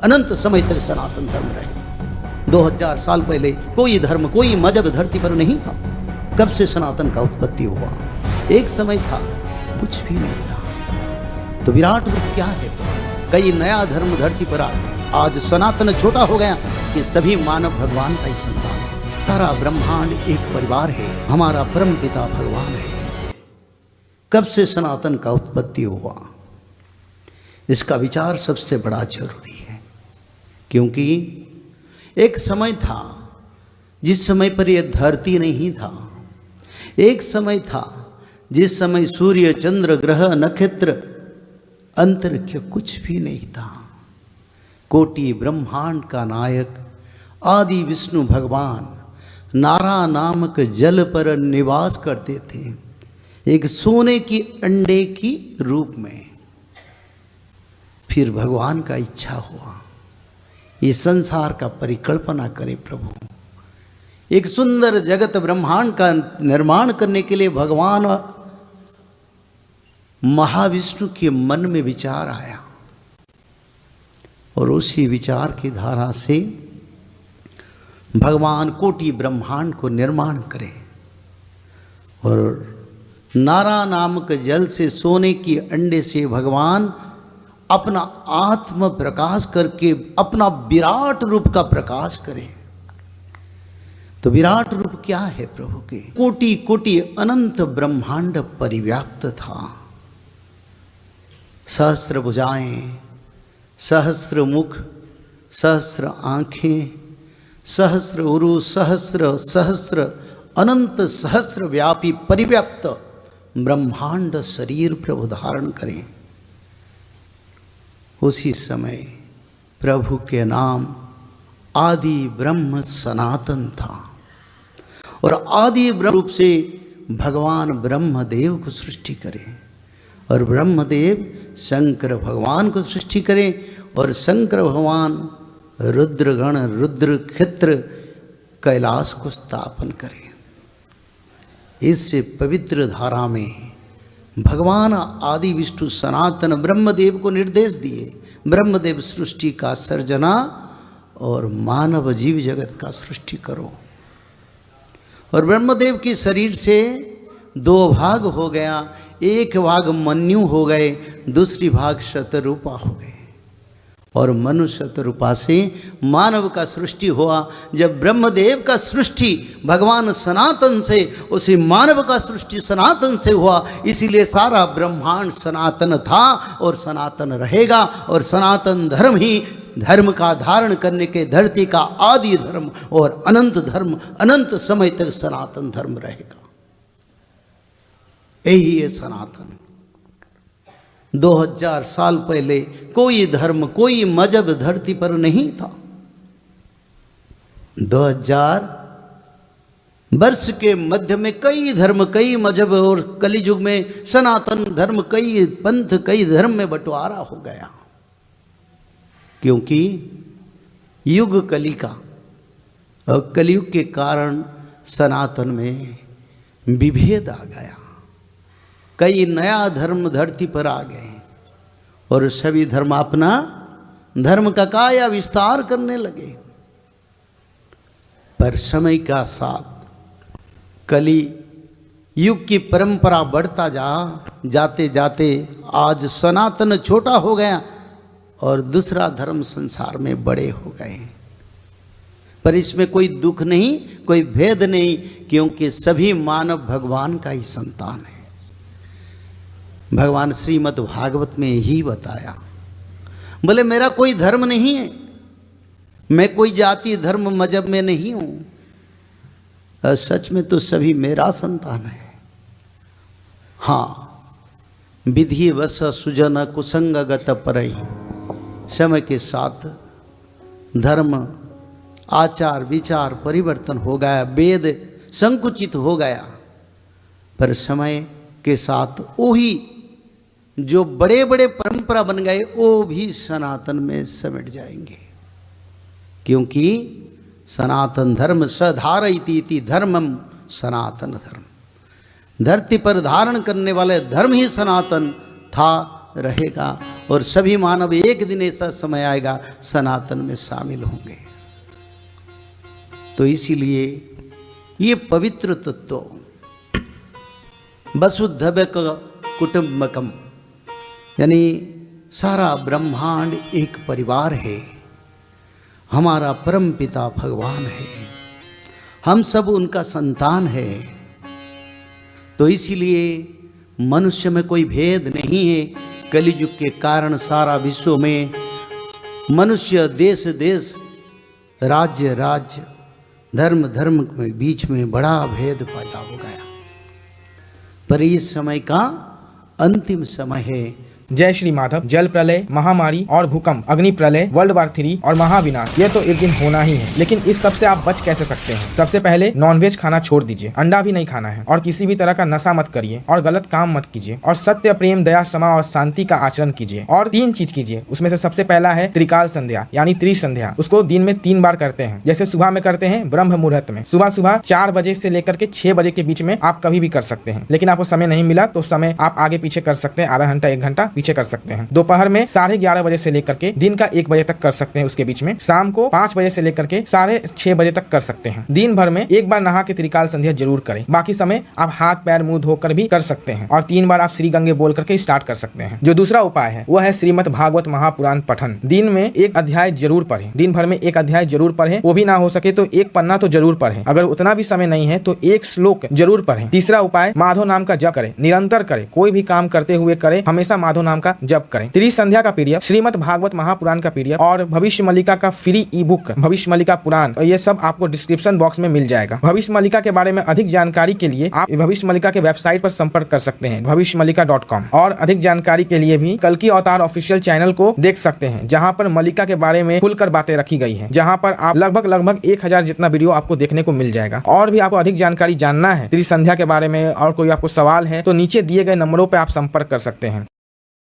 अनंत समय तक सनातन धर्म रहे। 2000 साल पहले कोई धर्म कोई मजहब धरती पर नहीं था। कब से सनातन का उत्पत्ति हुआ? एक समय था, कुछ भी नहीं था। तो विराट रूप क्या है? कई नया धर्म धरती पर आ गया। आज सनातन छोटा हो गया कि सभी मानव भगवान का ही संतान है। सारा ब्रह्मांड एक परिवार है, हमारा परम पिता भगवान है। कब से सनातन का उत्पत्ति हुआ, इसका विचार सबसे बड़ा जरूरी है। क्योंकि एक समय था जिस समय पर यह धरती नहीं था। एक समय था जिस समय सूर्य चंद्र ग्रह नक्षत्र अंतरिक्ष कुछ भी नहीं था। कोटि ब्रह्मांड का नायक आदि विष्णु भगवान नारा नामक जल पर निवास करते थे, एक सोने की अंडे की रूप में। फिर भगवान का इच्छा हुआ ये संसार का परिकल्पना करे प्रभु। एक सुंदर जगत ब्रह्मांड का निर्माण करने के लिए भगवान महाविष्णु के मन में विचार आया और उसी विचार की धारा से भगवान कोटि ब्रह्मांड को निर्माण करे और नारा नामक जल से सोने की अंडे से भगवान अपना आत्म प्रकाश करके अपना विराट रूप का प्रकाश करे। तो विराट रूप क्या है प्रभु के? कोटि कोटि अनंत ब्रह्मांड परिव्याप्त था। सहस्र भुजाएं, सहस्र मुख, सहस्र आंखें, सहस्र उरु, सहस्र सहस्र अनंत सहस्र व्यापी परिव्याप्त ब्रह्मांड शरीर प्रभु धारण करें। उसी समय प्रभु के नाम आदि ब्रह्म सनातन था और आदि ब्रह्म रूप से भगवान ब्रह्मदेव को सृष्टि करें और ब्रह्मदेव शंकर भगवान को सृष्टि करें और शंकर भगवान रुद्रगण रुद्र क्षेत्र कैलाश को स्थापन करें। इससे पवित्र धारा में भगवान आदि विष्णु सनातन ब्रह्मदेव को निर्देश दिए। ब्रह्मदेव सृष्टि का सर्जना और मानव जीव जगत का सृष्टि करो। और ब्रह्मदेव के शरीर से दो भाग हो गया, एक भाग मन्यु हो गए, दूसरी भाग शतरूपा हो गए और मनुष्य शतरूपा से मानव का सृष्टि हुआ। जब ब्रह्मदेव का सृष्टि भगवान सनातन से, उसी मानव का सृष्टि सनातन से हुआ। इसीलिए सारा ब्रह्मांड सनातन था और सनातन रहेगा और सनातन धर्म ही धर्म का धारण करने के धरती का आदि धर्म और अनंत धर्म अनंत समय तक सनातन धर्म रहेगा। यही है सनातन। 2000 साल पहले कोई धर्म कोई मजहब धरती पर नहीं था। 2000 वर्ष के मध्य में कई धर्म कई मजहब और कलियुग में सनातन धर्म कई पंथ कई धर्म में बंटवारा हो गया। क्योंकि युग कली का और कलयुग के कारण सनातन में विभेद आ गया। कई नया धर्म धरती पर आ गए और सभी धर्म अपना धर्म का काया विस्तार करने लगे। पर समय का साथ कली युग की परंपरा बढ़ता जाते जाते आज सनातन छोटा हो गया और दूसरा धर्म संसार में बड़े हो गए। पर इसमें कोई दुख नहीं, कोई भेद नहीं, क्योंकि सभी मानव भगवान का ही संतान है। भगवान श्रीमद् भागवत में ही बताया, बोले मेरा कोई धर्म नहीं है, मैं कोई जाति धर्म मजहब में नहीं हूं। सच में तो सभी मेरा संतान है। हाँ, विधि वश सुजन कुसंगगत परई। समय के साथ धर्म आचार विचार परिवर्तन हो गया, वेद संकुचित हो गया। पर समय के साथ वही जो बड़े बड़े परंपरा बन गए वो भी सनातन में समेट जाएंगे। क्योंकि सनातन धर्म सधारयति धर्मम सनातन धर्म, धरती पर धारण करने वाले धर्म ही सनातन था, रहेगा और सभी मानव एक दिन ऐसा समय आएगा सनातन में शामिल होंगे। तो इसीलिए ये पवित्र तत्व वसुधैव कुटुंबकम, यानी सारा ब्रह्मांड एक परिवार है, हमारा परम पिता भगवान है, हम सब उनका संतान है। तो इसीलिए मनुष्य में कोई भेद नहीं है। कलियुग के कारण सारा विश्व में मनुष्य देश देश, राज्य राज्य, धर्म धर्म के बीच में बड़ा भेद पैदा हो गया। पर इस समय का अंतिम समय है। जय श्री माधव। जल प्रलय, महामारी और भूकंप, अग्नि प्रलय, वर्ल्ड वार 3 और महाविनाश, ये तो एक दिन होना ही है। लेकिन इस सब से आप बच कैसे सकते हैं? सबसे पहले नॉनवेज खाना छोड़ दीजिए, अंडा भी नहीं खाना है, और किसी भी तरह का नशा मत करिए, और गलत काम मत कीजिए, और सत्य, प्रेम, दया, क्षमा और शांति का आचरण कीजिए। और 3 चीज कीजिए। उसमें से सबसे पहला है त्रिकाल संध्या, यानी त्रिसंध्या। उसको दिन में 3 बार करते हैं। जैसे सुबह में करते हैं ब्रह्म मुहूर्त में, सुबह सुबह 4 बजे से लेकर के 6 बजे के बीच में आप कभी भी कर सकते हैं। लेकिन आपको समय नहीं मिला तो समय आप आगे पीछे कर सकते हैं, आधा घंटा 1 घंटा पीछे कर सकते हैं। दोपहर में 11:30 बजे से लेकर के दिन का 1 बजे तक कर सकते हैं। उसके बीच में शाम को 5 बजे से लेकर के 6:30 बजे तक कर सकते हैं। दिन भर में 1 बार नहा के त्रिकाल संध्या जरूर करें। बाकी समय आप हाथ पैर मुंह धोकर भी कर सकते हैं, और 3 बार आप श्री गंगे बोल करके स्टार्ट कर सकते हैं। जो दूसरा उपाय है वो है श्रीमद् भागवत महापुराण पठन। दिन में 1 अध्याय जरूर पढ़ें। दिन भर में 1 अध्याय जरूर पढ़ें। वो भी ना हो सके तो 1 पन्ना तो जरूर पढ़ें। अगर उतना भी समय नहीं है तो 1 श्लोक जरूर पढ़ें। तीसरा उपाय, माधव नाम का जप करें, निरंतर करें, कोई भी काम करते हुए करें, हमेशा माधव नाम का जप करें। त्रिसंध्या का पीडीएफ, श्रीमद् भागवत महापुराण का पीडीएफ और भविष्य मल्लिका का फ्री ई बुक भविष्य मल्लिका पुराण, ये सब आपको डिस्क्रिप्शन बॉक्स में मिल जाएगा। भविष्य मल्लिका के बारे में अधिक जानकारी के लिए आप भविष्य मल्लिका के वेबसाइट पर संपर्क कर सकते हैं, bhavishyamalika.com। और अधिक जानकारी के लिए भी कल्कि अवतार ऑफिशियल चैनल को देख सकते हैं, जहां पर मल्लिका के बारे में खुलकर बातें रखी गई है, जहां पर आप लगभग 1000 जितना वीडियो आपको देखने को मिल जाएगा। और भी आपको अधिक जानकारी जानना है त्रिसंध्या के बारे में और कोई आपको सवाल है तो नीचे दिए गए नंबरों पर आप संपर्क कर सकते हैं।